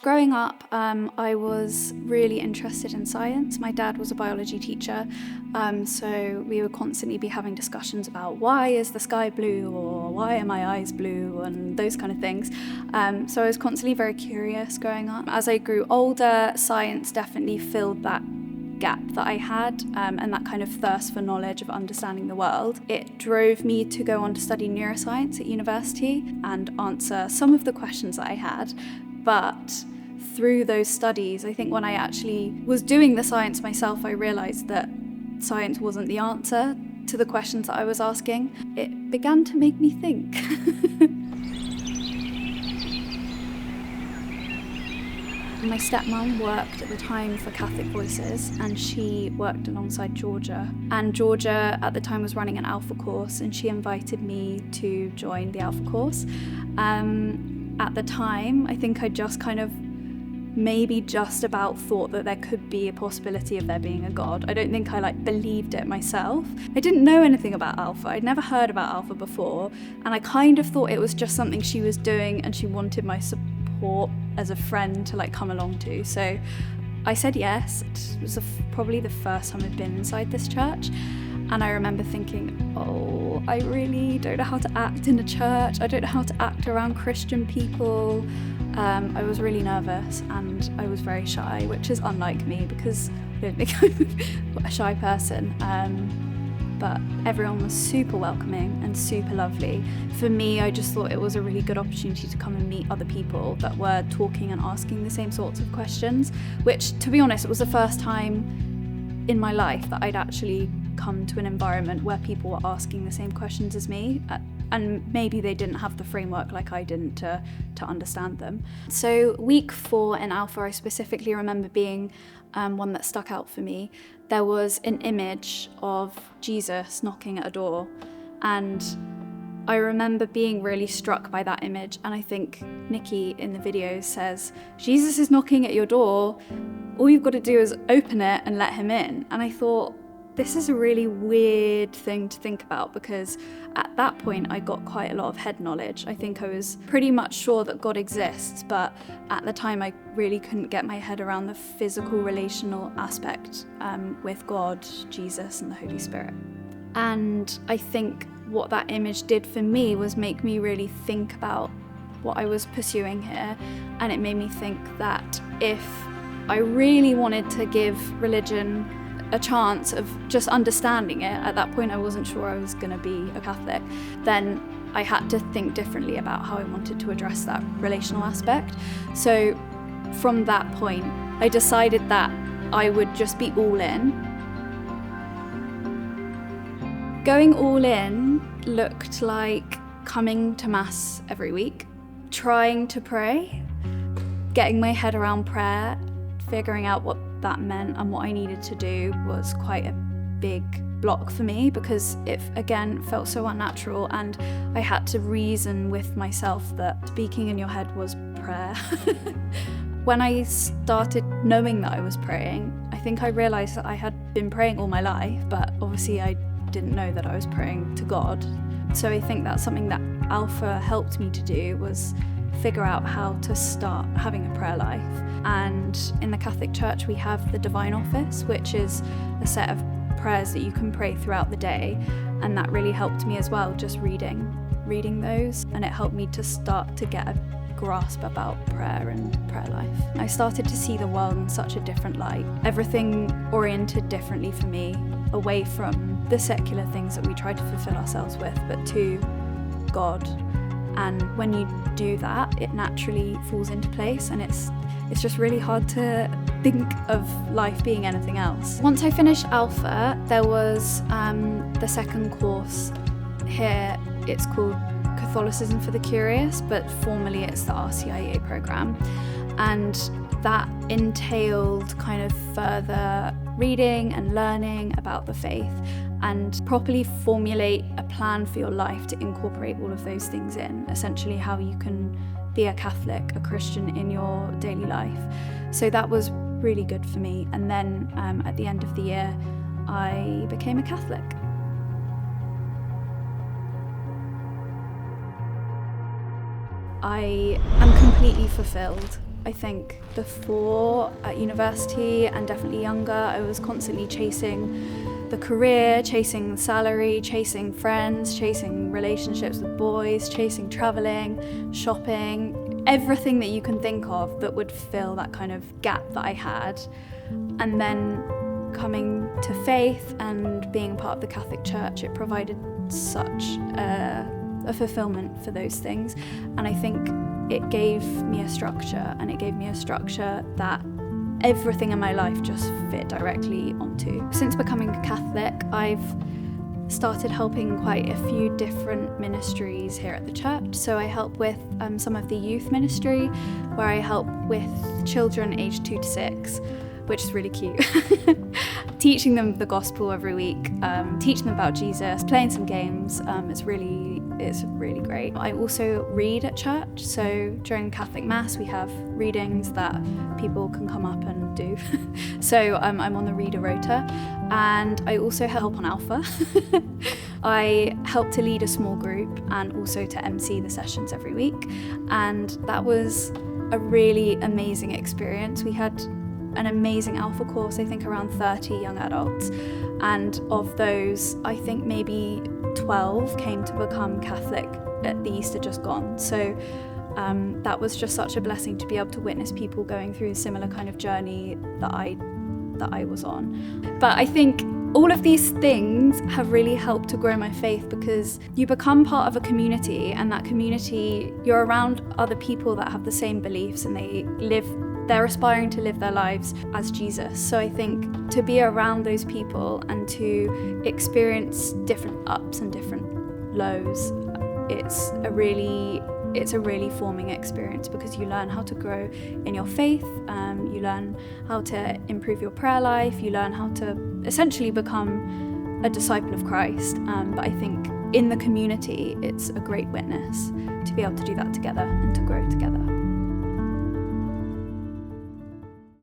Growing up, I was really interested in science. My dad was a biology teacher, so we would constantly be having discussions about why is the sky blue or why are my eyes blue and those kind of things. So I was constantly very curious growing up. As I grew older, science definitely filled that gap that I had and that kind of thirst for knowledge of understanding the world. It drove me to go on to study neuroscience at university and answer some of the questions that I had. But through those studies, I think when I actually was doing the science myself, I realised that science wasn't the answer to the questions that I was asking. It began to make me think. My stepmom worked at the time for Catholic Voices, and she worked alongside Georgia. And Georgia at the time was running an Alpha course, and she invited me to join the Alpha course. At the time, I think I just kind of maybe just about thought that there could be a possibility of there being a God. I don't think I believed it myself. I didn't know anything about Alpha. I'd never heard about Alpha before, and I kind of thought it was just something she was doing and she wanted my support as a friend to come along to. So I said yes. It was probably the first time I'd been inside this church. And I remember thinking, oh, I really don't know how to act in a church. I don't know how to act around Christian people. I was really nervous and I was very shy, which is unlike me because I don't think I'm a shy person. But everyone was super welcoming and super lovely. For me, I just thought it was a really good opportunity to come and meet other people that were talking and asking the same sorts of questions, which, to be honest, it was the first time in my life that I'd actually come to an environment where people were asking the same questions as me, and maybe they didn't have the framework like I didn't to understand them. So week 4 in Alpha, I specifically remember being one that stuck out for me. There was an image of Jesus knocking at a door, and I remember being really struck by that image. And I think Nikki in the video says, Jesus is knocking at your door, all you've got to do is open it and let him in. And I thought, this is a really weird thing to think about, because at that point I got quite a lot of head knowledge. I think I was pretty much sure that God exists, but at the time I really couldn't get my head around the physical relational aspect with God, Jesus and the Holy Spirit. And I think what that image did for me was make me really think about what I was pursuing here, and it made me think that if I really wanted to give religion a chance of just understanding it, at that point I wasn't sure I was going to be a Catholic, then I had to think differently about how I wanted to address that relational aspect. So from that point, I decided that I would just be all in. Going all in looked like coming to Mass every week, trying to pray, getting my head around prayer, figuring out what that meant and what I needed to do was quite a big block for me, because it again felt so unnatural, and I had to reason with myself that speaking in your head was prayer. When I started knowing that I was praying, I think I realised that I had been praying all my life, but obviously I didn't know that I was praying to God. So I think that's something that Alpha helped me to do, was figure out how to start having a prayer life. And in the Catholic Church we have the Divine Office, which is a set of prayers that you can pray throughout the day, and that really helped me as well, just reading those, and it helped me to start to get a grasp about prayer and prayer life. I started to see the world in such a different light, everything oriented differently for me, away from the secular things that we try to fulfill ourselves with, but to God. And when you do that, it naturally falls into place, and it's just really hard to think of life being anything else. Once I finished Alpha, there was the second course here. It's called Catholicism for the Curious, but formally it's the RCIA program. And that entailed kind of further reading and learning about the faith, and properly formulate a plan for your life to incorporate all of those things in, essentially how you can be a Catholic, a Christian in your daily life. So that was really good for me. And then at the end of the year, I became a Catholic. I am completely fulfilled. I think before at university and definitely younger, I was constantly chasing the career, chasing the salary, chasing friends, chasing relationships with boys, chasing traveling, shopping, everything that you can think of that would fill that kind of gap that I had. And then coming to faith and being part of the Catholic Church, it provided such a fulfillment for those things. And I think it gave me a structure, and it gave me a structure that everything in my life just fit directly onto. Since becoming a Catholic, I've started helping quite a few different ministries here at the church. So I help with some of the youth ministry, where I help with children aged 2 to 6, which is really cute. Teaching them the gospel every week, teaching them about Jesus, playing some games. It's really great. I also read at church, so during Catholic Mass we have readings that people can come up and do. So I'm on the reader rota, and I also help on Alpha. I help to lead a small group and also to MC the sessions every week, and that was a really amazing experience. We had an amazing Alpha course, I think around 30 young adults, and of those I think maybe 12 came to become Catholic at the Easter just gone. So that was just such a blessing to be able to witness people going through a similar kind of journey that I was on. But I think all of these things have really helped to grow my faith, because you become part of a community, and that community, you're around other people that have the same beliefs, and they're aspiring to live their lives as Jesus. So I think to be around those people and to experience different ups and different lows, it's a really forming experience, because you learn how to grow in your faith, you learn how to improve your prayer life, you learn how to essentially become a disciple of Christ. But I think in the community, it's a great witness to be able to do that together and to grow together.